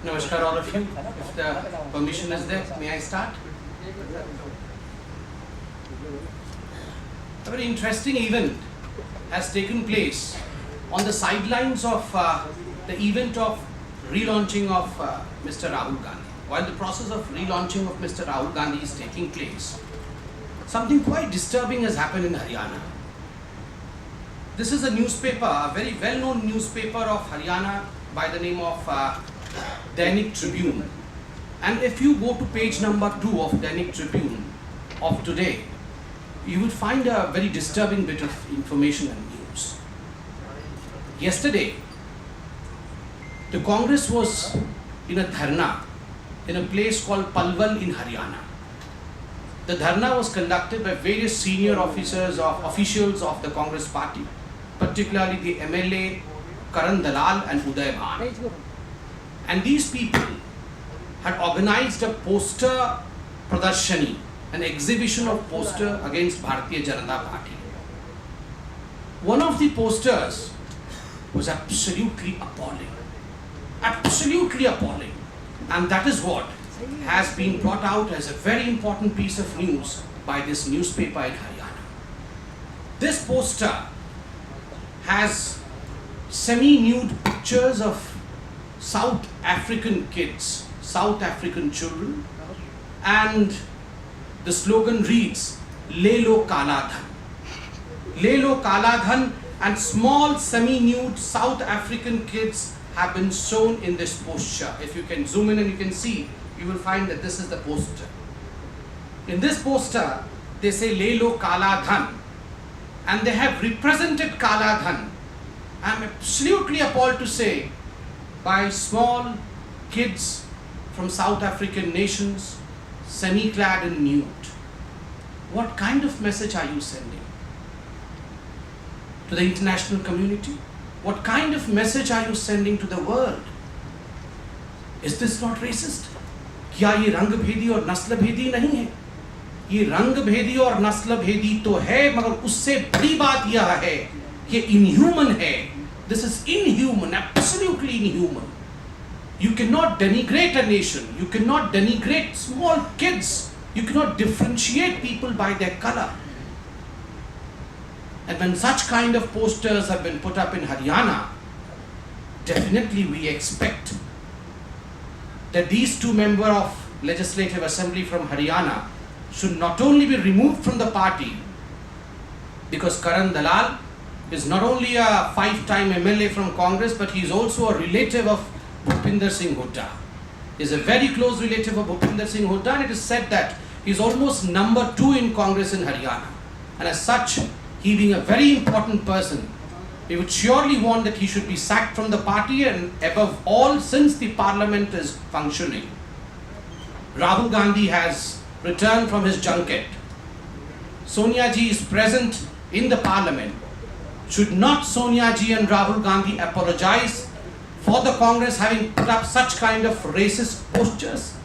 Namaskar all of you. If the permission is there, may I start? A very interesting event has taken place on the sidelines of the event of relaunching of Mr. Rahul Gandhi. While the process of relaunching of Mr. Rahul Gandhi is taking place, something quite disturbing has happened in Haryana. This is a newspaper, a very well-known newspaper of Haryana by the name of Dainik Tribune. And if you go to page number 2 of Dainik Tribune of today, you will find a very disturbing bit of information and news. Yesterday, the Congress was in a dharna in a place called Palwal in Haryana. The dharna was conducted by various senior officials of the Congress party, particularly the MLA Karan Dalal and Uday Bhan. And these people had organized a poster pradarshani, an exhibition of poster against Bharatiya Janata Party. One of the posters was absolutely appalling. Absolutely appalling. And that is what has been brought out as a very important piece of news by this newspaper in Haryana. This poster has semi-nude pictures of South African kids, South African children, and the slogan reads, Le lo kala dhan. Le lo kala dhan, and small semi-nude South African kids have been shown in this poster. If you can zoom in and you can see, you will find that this is the poster. In this poster, they say Le lo kala dhan, and they have represented kala dhan. I am absolutely appalled to say, by small kids from South African nations, semi-clad and nude. What kind of message are you sending to the international community? What kind of message are you sending to the world? Is this not racist? क्या ये रंग भेदी और नस्ल भेदी नहीं है? ये रंग भेदी और नस्ल भेदी तो है, मगर उससे बड़ी बात यह है कि inhuman है. This is inhuman, absolutely inhuman. You cannot denigrate a nation. You cannot denigrate small kids. You cannot differentiate people by their color. And when such kind of posters have been put up in Haryana, definitely we expect that these two members of Legislative Assembly from Haryana should not only be removed from the party, because Karan Dalal is not only a 5-time MLA from Congress, but he is also a relative of Bhupinder Singh Hooda. He is a very close relative of Bhupinder Singh Hooda, and it is said that he is almost number 2 in Congress in Haryana. And as such, he being a very important person, we would surely want that he should be sacked from the party, and above all, since the parliament is functioning. Rahul Gandhi has returned from his junket. Sonia ji is present in the parliament. Should not Sonia ji and Rahul Gandhi apologize for the Congress having put up such kind of racist posters?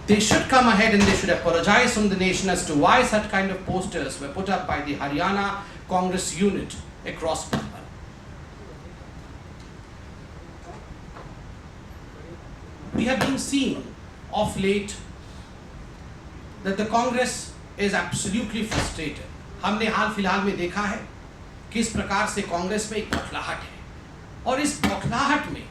They should come ahead and they should apologize from the nation as to why such kind of posters were put up by the Haryana Congress unit across Patra. We have been seeing of late that the Congress is absolutely frustrated. हमने हाल फिलहाल में देखा है किस प्रकार से कांग्रेस में एक बौखलाहट है, और इस बौखलाहट में,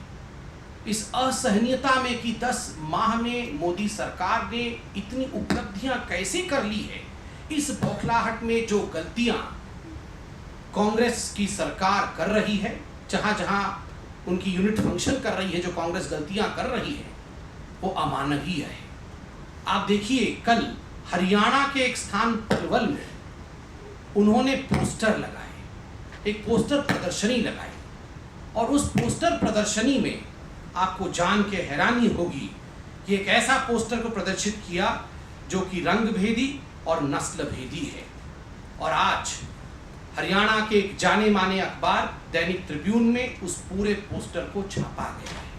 इस असहनीयता में कि 10 माह में मोदी सरकार ने इतनी उपलब्धियां कैसे कर ली है, इस बौखलाहट में जो गलतियां कांग्रेस की सरकार कर रही है, जहां जहां उनकी यूनिट फंक्शन कर रही है, जो कांग्रेस गलतियां कर रही है, वो अमानवीय है. आप देखिए, कल हरियाणा के एक स्थान पलवल में उन्होंने पोस्टर लगाए, एक पोस्टर प्रदर्शनी लगाई, और उस पोस्टर प्रदर्शनी में आपको जान के हैरानी होगी कि एक ऐसा पोस्टर को प्रदर्शित किया जो कि रंग भेदी और नस्ल भेदी है. और आज हरियाणा के एक जाने माने अखबार दैनिक ट्रिब्यून में उस पूरे पोस्टर को छापा गया है.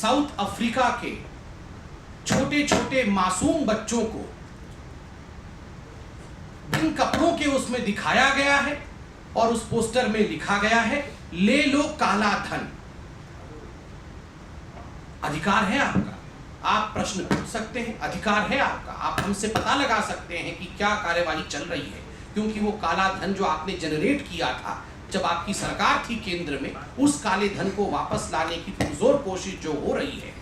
साउथ अफ्रीका के छोटे छोटे मासूम बच्चों को बिन कपड़ों के उसमें दिखाया गया है, और उस पोस्टर में लिखा गया है, ले लो काला धन. अधिकार है आपका, आप प्रश्न पूछ सकते हैं, अधिकार है आपका, आप हमसे पता लगा सकते हैं कि क्या कार्यवाही चल रही है, क्योंकि वो काला धन जो आपने जनरेट किया था जब आपकी सरकार थी केंद्र में, उस काले धन को वापस लाने की पुरजोर कोशिश जो हो रही है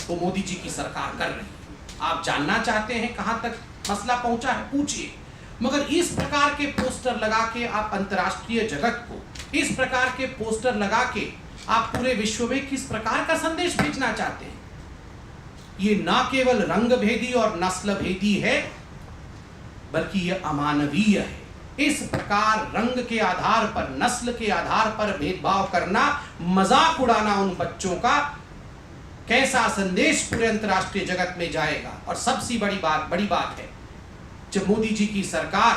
वो मोदी जी की सरकार कर रही है। आप जानना चाहते हैं कहां तक मसला पहुंचा है, पूछिए। मगर इस प्रकार के पोस्टर लगा के आप अंतर्राष्ट्रीय जगत को, इस प्रकार के पोस्टर लगा के आप पूरे विश्व में किस प्रकार का संदेश भेजना चाहते हैं? ये ना केवल रंग भेदी और नस्ल भेदी है, बल्कि यह अमानवीय है। इस प्रकार रंग के आधार पर, नस्ल के आधार पर भेदभाव करना, मजाक उड़ाना उन बच्चों का, कैसा संदेश पूरे अंतर्राष्ट्रीय जगत में जाएगा। और सबसे बड़ी बात है, जब मोदी जी की सरकार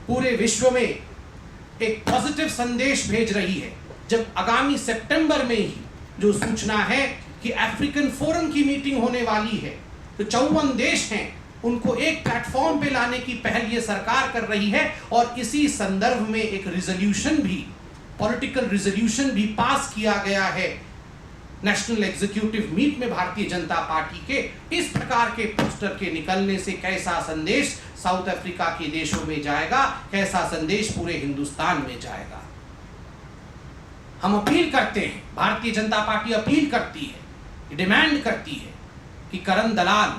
पूरे विश्व में एक पॉजिटिव संदेश भेज रही है, जब आगामी सितंबर में ही जो सूचना है कि अफ्रीकन फोरम की मीटिंग होने वाली है, तो 54 देश हैं, उनको एक प्लेटफॉर्म पे लाने की पहल ये सरकार कर रही है। और इसी संदर्भ में एक रिजोल्यूशन भी, पॉलिटिकल रिजोल्यूशन भी पास किया गया है नेशनल एग्जीक्यूटिव मीट में भारतीय जनता पार्टी के। इस प्रकार के पोस्टर के निकलने से कैसा संदेश साउथ अफ्रीका के देशों में जाएगा, कैसा संदेश पूरे हिंदुस्तान में जाएगा। हम अपील करते हैं, भारतीय जनता पार्टी अपील करती है, डिमांड करती है कि करण दलाल,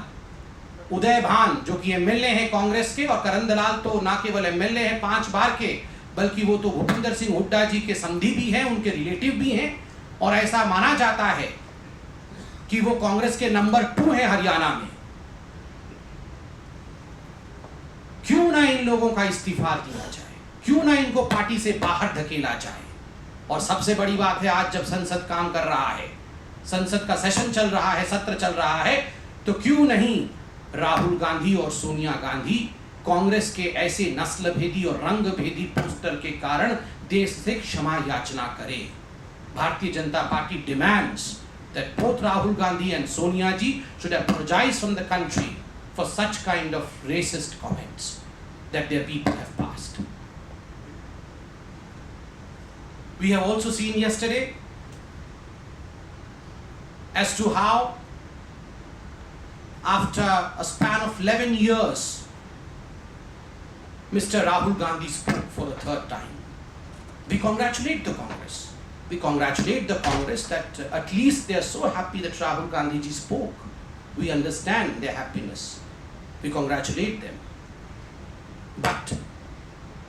उदय भान जो कि एमएलए हैं कांग्रेस के, और करण दलाल तो ना केवल एमएलए हैं 5 बार के, बल्कि वो तो भूपिंदर सिंह हुड्डा जी के समधी भी हैं, उनके रिलेटिव भी हैं, और ऐसा माना जाता है कि वो कांग्रेस के नंबर 2 है हरियाणा में। क्यों ना इन लोगों का इस्तीफा दिया जाए, क्यों ना इनको पार्टी से बाहर धकेला जाए। और सबसे बड़ी बात है, आज जब संसद काम कर रहा है, संसद का सेशन चल रहा है, सत्र चल रहा है, तो क्यों नहीं राहुल गांधी और सोनिया गांधी कांग्रेस के ऐसे नस्ल भेदी और रंग भेदी पोस्टर के कारण देश से क्षमा याचना करे। Bharatiya Janata party demands that both Rahul Gandhi and Sonia ji should apologize from the country for such kind of racist comments that their people have passed. We have also seen yesterday as to how after a span of 11 years Mr. Rahul Gandhi spoke for the 3rd time. We congratulate the Congress. We congratulate the Congress that at least they are so happy that Rahul Gandhi ji spoke. We understand their happiness. We congratulate them. But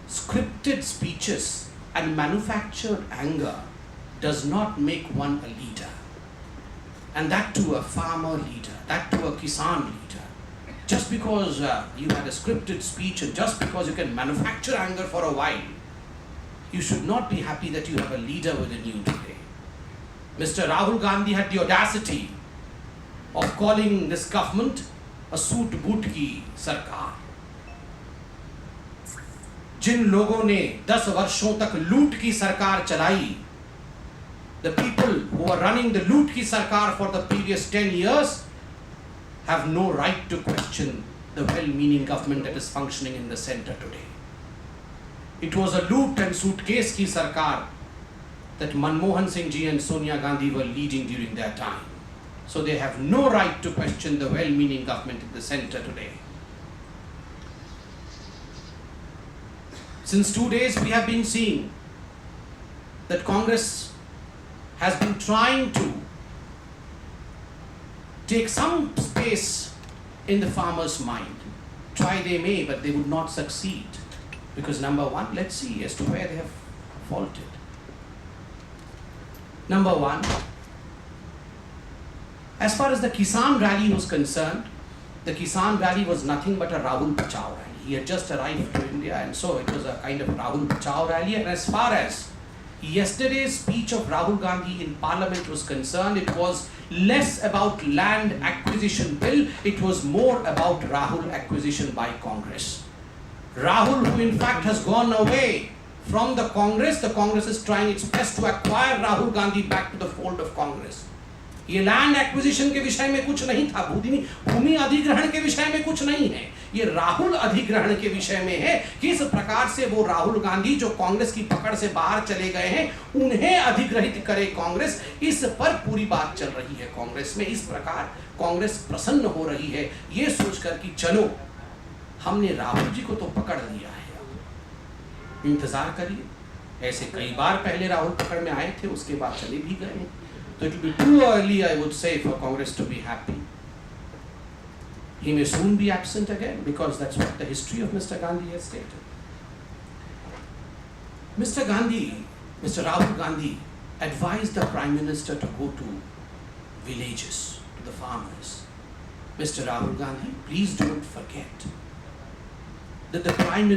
scripted speeches and manufactured anger does not make one a leader. And that too a farmer leader, that too a Kisan leader. Just because you had a scripted speech and just because you can manufacture anger for a while, you should not be happy that you have a leader within you today. Mr. Rahul Gandhi had the audacity of calling this government a suit-boot की सरकार। जिन लोगों ने 10 वर्षों तक लूट की सरकार चलाई, the people who are running the loot ki sarkar for the previous 10 years have no right to question the well-meaning government that is functioning in the center today. It was a loot and suitcase ki sarkar that Manmohan Singh ji and Sonia Gandhi were leading during their time. So they have no right to question the well-meaning government in the center today. Since 2 days we have been seeing that Congress has been trying to take some space in the farmer's mind. Try they may, but they would not succeed. Because number one, let's see as to where they have faulted. Number one, as far as the Kisan rally was concerned, the Kisan rally was nothing but a Rahul Bachao rally. He had just arrived to India, and so it was a kind of Rahul Bachao rally. And as far as yesterday's speech of Rahul Gandhi in Parliament was concerned, it was less about land acquisition bill, it was more about Rahul acquisition by Congress. Rahul, who in fact has gone away from the Congress is trying its best to acquire Rahul Gandhi back to the fold of Congress. ये land acquisition के विषय में कुछ नहीं था, भूमि अधिग्रहण के विषय में कुछ नहीं है, ये राहुल अधिग्रहण के विषय में है। किस प्रकार से वो राहुल गांधी जो कांग्रेस की पकड़ से बाहर चले गए हैं उन्हें अधिग्रहित करे कांग्रेस, इस पर पूरी बात चल रही है कांग्रेस में। इस प्रकार कांग्रेस प्रसन्न हो रही है ये सोचकर कि चलो हमने राहुल जी को तो पकड़ लिया है, इंतजार करिए। ऐसे कई बार पहले राहुल पकड़ में आए थे, उसके बाद चले भी गए हैं। तो it will be too early, I would say, for Congress to be happy. He may soon be absent again because that's what the history of Mr. Gandhi has stated. Mr. Rahul Gandhi advised the Prime Minister to go to villages, to the farmers. Mr. Rahul Gandhi, please don't forget that the Prime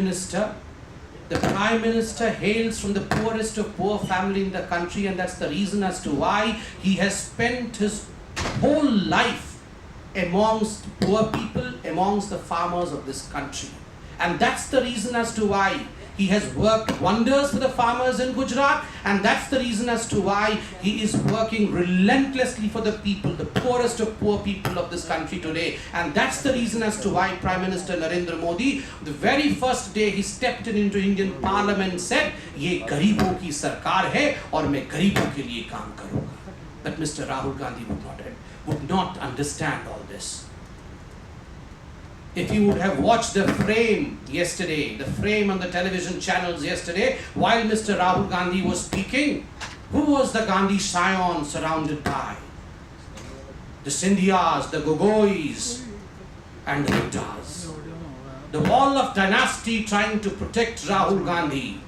Minister hails from the poorest of poor family in the country, and that's the reason as to why he has spent his whole life amongst poor people, amongst the farmers of this country. And that's the reason as to why he has worked wonders for the farmers in Gujarat, and that's the reason as to why he is working relentlessly for the people, the poorest of poor people of this country today. And that's the reason as to why Prime Minister Narendra Modi, the very first day he stepped into Indian Parliament, said, "ये गरीबों की सरकार है और मैं गरीबों के लिए काम करूँगा." But Mr. Rahul Gandhi would not understand all this. If you would have watched the frame yesterday, the frame on the television channels yesterday, while Mr. Rahul Gandhi was speaking, who was the Gandhi scion surrounded by? The Scindias, the Gogois, and the Guptas. The wall of dynasty trying to protect Rahul Gandhi.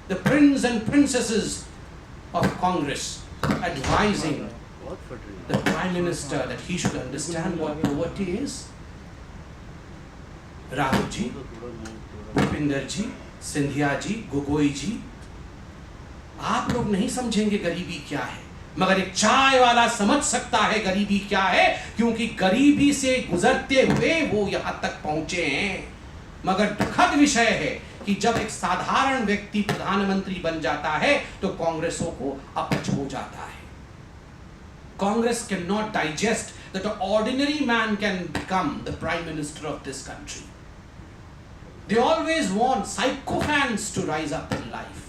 The prince and princesses of Congress advising the Prime Minister that he should understand what poverty is. Rahul ji, Bhupinder जी, सिंधिया जी, गोगोई जी, आप लोग नहीं समझेंगे गरीबी क्या है, मगर एक चाय वाला समझ सकता है गरीबी क्या है, क्योंकि गरीबी से गुजरते हुए वो यहां तक पहुंचे हैं। मगर दुखद विषय है कि जब एक साधारण व्यक्ति प्रधानमंत्री बन जाता है तो कांग्रेसों को अपच हो जाता है। Congress cannot digest that an ordinary man can become the Prime Minister of this country. They always want sycophants to rise up in life.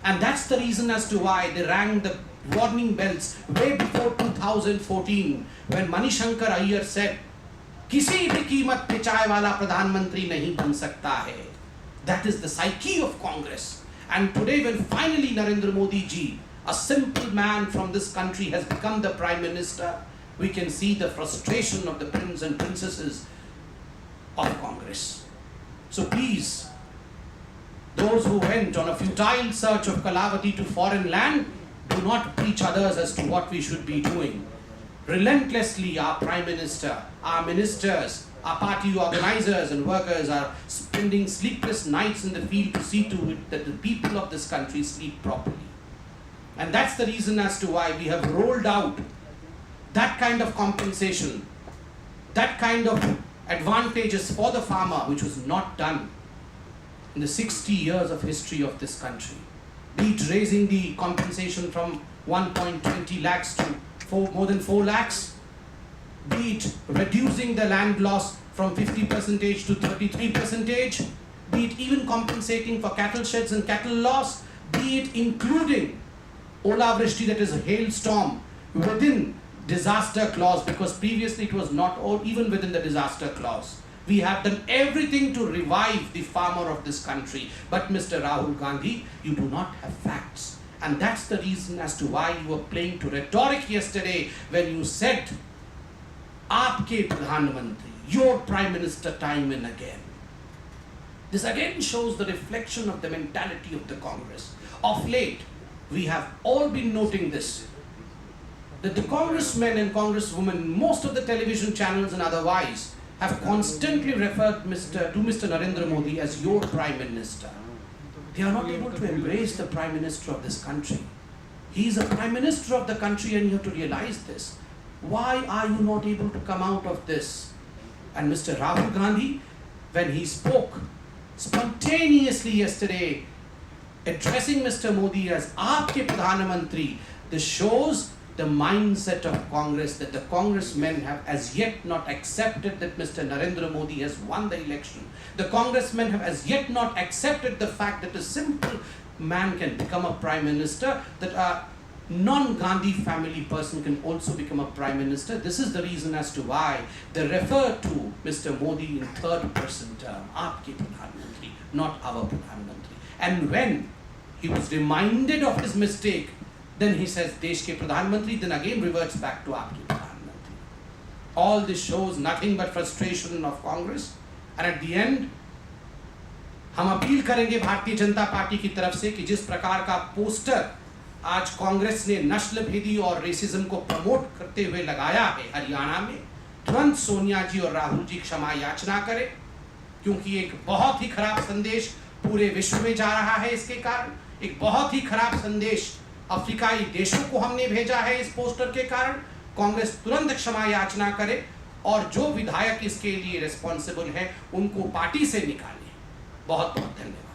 And that's the reason as to why they rang the warning bells way before 2014 when Manishankar Iyer said, किसी भी कीमत पे चाय वाला प्रधानमंत्री नहीं बन सकता है. That is the psyche of Congress. And today when finally Narendra Modi ji, a simple man from this country, has become the Prime Minister, we can see the frustration of the princes and princesses of Congress. So please, those who went on a futile search of Kalavati to foreign land, do not preach others as to what we should be doing. Relentlessly, our Prime Minister, our ministers, our party organizers and workers are spending sleepless nights in the field to see to it that the people of this country sleep properly. And that's the reason as to why we have rolled out that kind of compensation, that kind of advantages for the farmer, which was not done in the 60 years of history of this country. Be it raising the compensation from 1.20 lakhs to more than 4 lakhs, be it reducing the land loss from 50% to 33%, be it even compensating for cattle sheds and cattle loss, be it including Ola Vrishti, that is a hailstorm, within disaster clause, because previously it was not, or even within the disaster clause. We have done everything to revive the farmer of this country. But Mr. Rahul Gandhi, you do not have facts. And that's the reason as to why you were playing to rhetoric yesterday when you said, Aapke Pradhan Mantri, your Prime Minister, time and again. This again shows the reflection of the mentality of the Congress. Of late, we have all been noting this, that the congressmen and congresswomen, most of the television channels and otherwise, have constantly referred to Mr. Narendra Modi as your Prime Minister. They are not able to embrace the Prime Minister of this country. He is a Prime Minister of the country and you have to realize this. Why are you not able to come out of this? And Mr. Rahul Gandhi, when he spoke spontaneously yesterday, addressing Mr. Modi as Aapke Pradhan Mantri, this shows the mindset of Congress, that the congressmen have as yet not accepted that Mr. Narendra Modi has won the election. The congressmen have as yet not accepted the fact that a simple man can become a prime minister, that a non-Gandhi family person can also become a prime minister. This is the reason as to why they refer to Mr. Modi in third person term, aapke Pradhan Mantri, not our Pradhan Mantri. And when he was reminded of his mistake, then he says Desh ke Pradhan Mantri, then again reverts back to aapke Pradhan Mantri. All this shows nothing but frustration of Congress. And at the end, हम appeal करेंगे Bharatiya Janata party की तरफ से कि जिस प्रकार का poster आज कांग्रेस ने नस्ल भेदी और रेसिज्म को प्रमोट करते हुए लगाया है हरियाणा में, तुरंत सोनिया जी और राहुल जी क्षमा याचना करें, क्योंकि एक बहुत ही खराब संदेश पूरे विश्व में जा रहा है। इसके कारण एक बहुत ही खराब संदेश अफ्रीकाई देशों को हमने भेजा है इस पोस्टर के कारण। कांग्रेस तुरंत क्षमा याचना करे और जो विधायक इसके लिए रिस्पॉन्सिबल है उनको पार्टी से निकाले। बहुत बहुत धन्यवाद।